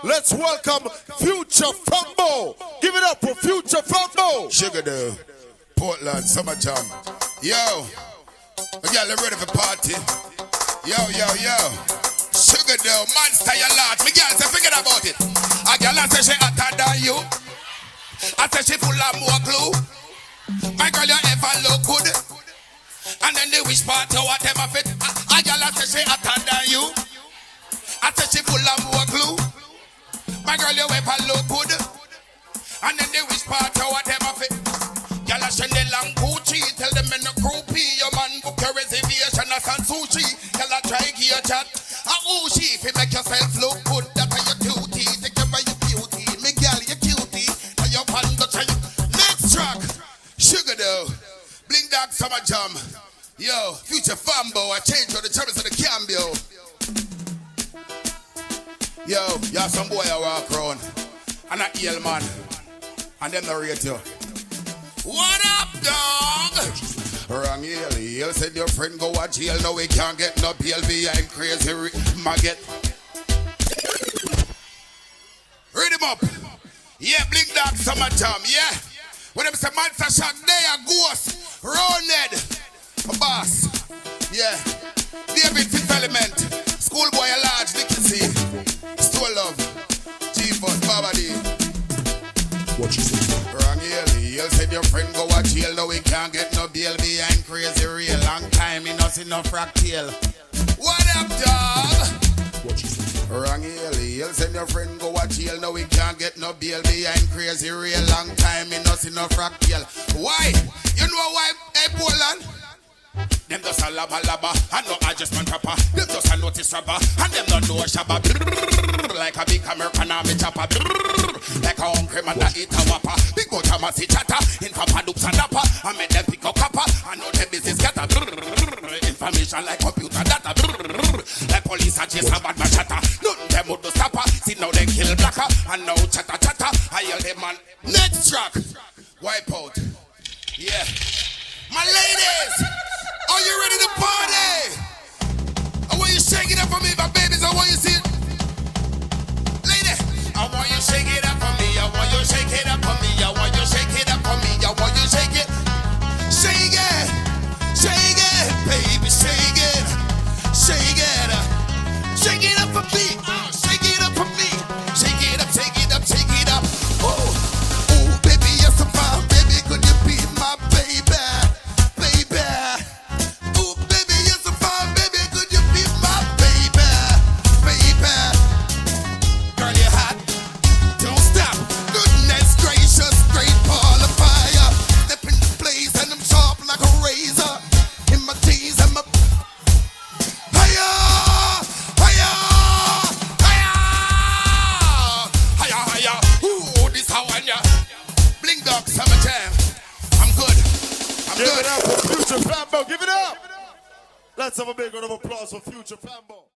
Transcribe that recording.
let's welcome Future Fambo. Give it up for Future Fambo. Sugar Dough, Portland, Summer Jam. Yo, we got ready for party. Yo. Sugar Dough, monster your lot. Me girl say forget about it. A girl say she hotter than you. I say she full of more glue. My girl you ever look good. And then the wish part to whatever fit. A girl say she hotter than you. I say she full of more glue. My girl you ever look good. And then the wish part to whatever fit. Girl a send the long Gucci. Tell them in the groupie. Your man book your reservation as on sushi. Girl a try give you chat. If you make yourself look good, that's your duty. Take care of your beauty. Me girl, you cutie. Now your pan go try. Next track, Sugar Dough, Bling Dawg, Summer Jam. Yo, Future Fambo, I change all the terms of the cambio. Yo, you some boy I walk around, and a ill man, and them not rate you. What up, dog? Wrong heel, said your friend go to jail. No, we can't get no bail behind crazy maggot. Read him up. Yeah, Bling Dawg, Summer Jam, yeah. When them say monster shot, they are ghost. Rounded. Boss. Yeah. David Fifth Element. Schoolboy a large, Nicky C. Store Love. G-Fus, Baba D. What you say? Wrong heel, said your friend go to jail. No, we can't get no bail behind crazy real. Long time, he not see no frack tail. What up, dog? What you say? Wrong heel, said your friend go to jail. No, we can't get no bail behind crazy real. Long time, he not see no frack tail. Why? You know why, hey, Poland? Them just a laba and no adjustment rapper. Them just a notice rapper and them don't know a shabba. Like a big American army chopper. Like a hungry man that eat a whopper. Big go Thomas chatter in Papa Dukes and Napper. I made them pick up copper. I know them business scatter. Information like computer data. Like police are chase a bad man chatter. Nothing them would do stopper. See now they kill blacker. And now chatter. I yell them man. Next track. Wipe out. Yeah. My ladies. Are you ready to party? I want you shake it up for me, my babies. I want you see it. Lady, I want you shake it up for me. I want you shake it up for me. I want you shake it up for me. I want you shake it. Shake it. Shake it, baby. Shake it. Shake it. Shake it up for me. Shake it up for me. Shake it up, shake it up, shake it up. Ooh, baby, you're so fine. Baby, could you be my baby? Give it up for Future Fambo. Give it up. Let's have a big round of applause for Future Fambo.